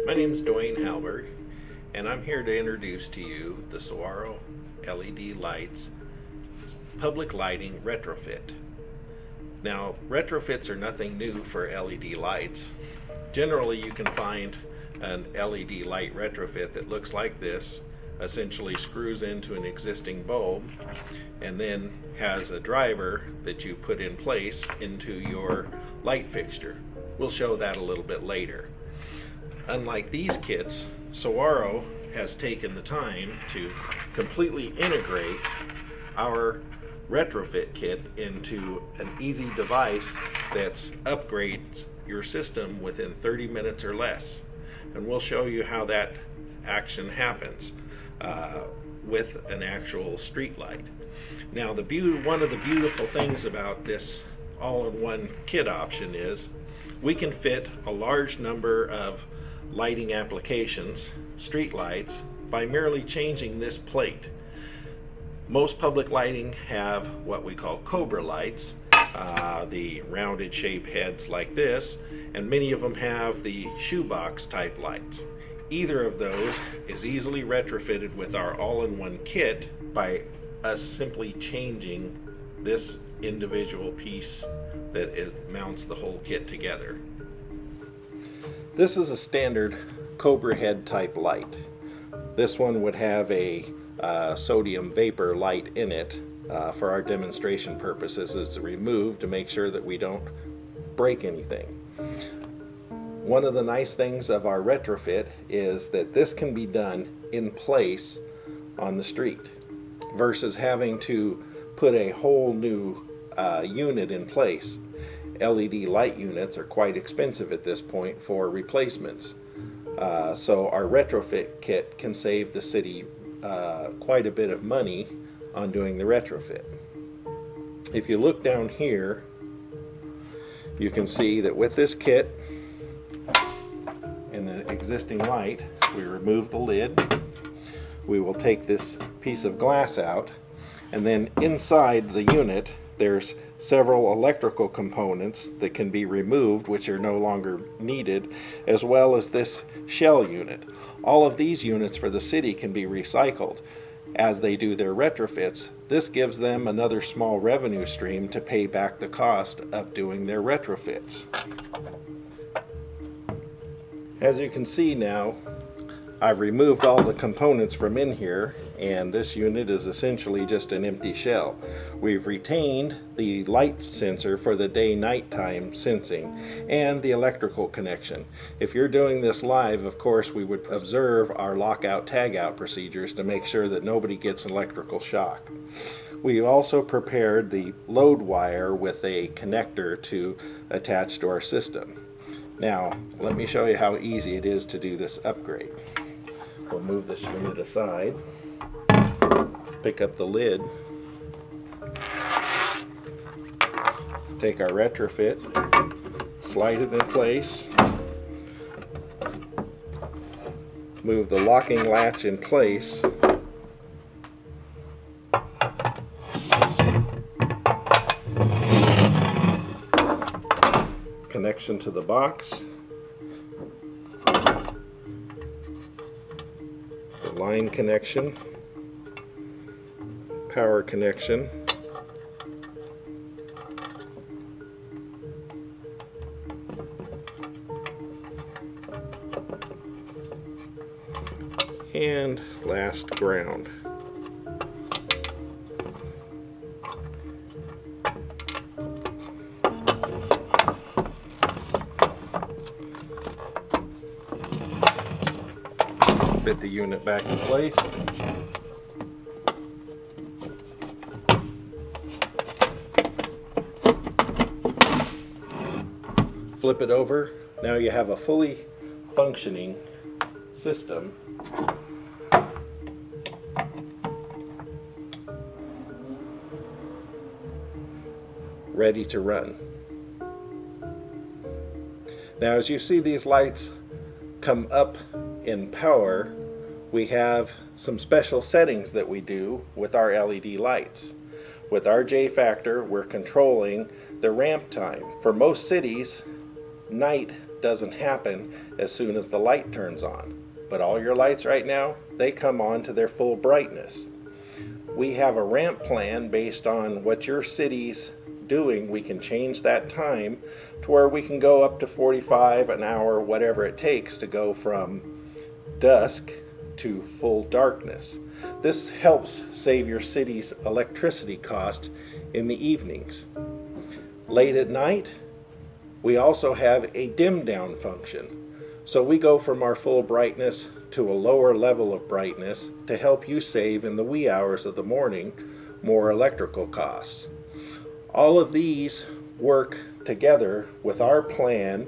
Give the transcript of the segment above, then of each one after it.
My name is Dwayne Halberg, and I'm here to introduce to you the Saguaro LED Lights Public Lighting Retrofit. Now, retrofits are nothing new for LED lights. Generally, you can find an LED light retrofit that looks like this, essentially screws into an existing bulb, and then has a driver that you put in place into your light fixture. We'll show that a little bit later. Unlike these kits, Saguaro has taken the time to completely integrate our retrofit kit into an easy device that upgrades your system within 30 minutes or less. And we'll show you how that action happens with an actual street light. Now, one of the beautiful things about this all-in-one kit option is we can fit a large number of lighting applications, street lights, by merely changing this plate. Most public lighting have what we call Cobra lights, the rounded shape heads like this, and many of them have the shoebox type lights. Either of those is easily retrofitted with our all-in-one kit by us simply changing this individual piece that mounts the whole kit together. This is a standard Cobra head type light. This one would have a sodium vapor light in it. For our demonstration purposes, it's removed to make sure that we don't break anything. One of the nice things of our retrofit is that this can be done in place on the street versus having to put a whole new unit in place. LED light units are quite expensive at this point for replacements. So our retrofit kit can save the city quite a bit of money on doing the retrofit. If you look down here, you can see that with this kit and the existing light, we remove the lid. We will take this piece of glass out, and then inside the unit there's several electrical components that can be removed, which are no longer needed, as well as this shell unit. All of these units for the city can be recycled as they do their retrofits. This gives them another small revenue stream to pay back the cost of doing their retrofits. As you can see now, I've removed all the components from in here, and this unit is essentially just an empty shell. We've retained the light sensor for the day-nighttime sensing and the electrical connection. If you're doing this live, of course, we would observe our lockout tagout procedures to make sure that nobody gets an electrical shock. We also prepared the load wire with a connector to attach to our system. Now, let me show you how easy it is to do this upgrade. We'll move this unit aside, pick up the lid, take our retrofit, slide it in place, move the locking latch in place, connection to the box, line connection, power connection, and last ground. Fit the unit back in place. Flip it over. Now you have a fully functioning system. Ready to run. Now, as you see these lights come up in power, we have some special settings that we do with our LED lights. With our J factor, we're controlling the ramp time. For most cities, night doesn't happen as soon as the light turns on. But all your lights right now, they come on to their full brightness. We have a ramp plan based on what your city's doing. We can change that time to where we can go up to 45 an hour, whatever it takes to go from dusk to full darkness. This helps save your city's electricity cost in the evenings. Late at night, we also have a dim down function. So we go from our full brightness to a lower level of brightness to help you save in the wee hours of the morning more electrical costs. All of these work together with our plan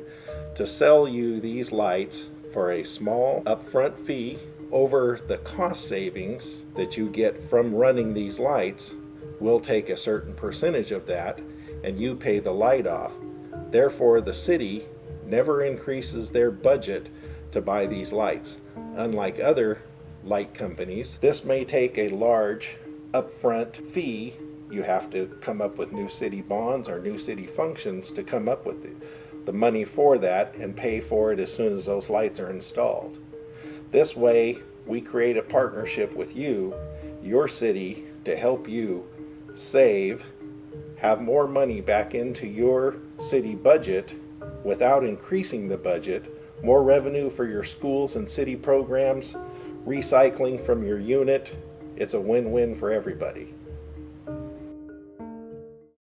to sell you these lights for a small upfront fee over the cost savings that you get from running these lights. We'll take a certain percentage of that and you pay the light off. Therefore, the city never increases their budget to buy these lights. Unlike other light companies, this may take a large upfront fee. You have to come up with new city bonds or new city functions to come up with the money for that and pay for it as soon as those lights are installed. This way, we create a partnership with you, your city, to help you save, have more money back into your city budget without increasing the budget, more revenue for your schools and city programs, recycling from your unit. It's a win-win for everybody.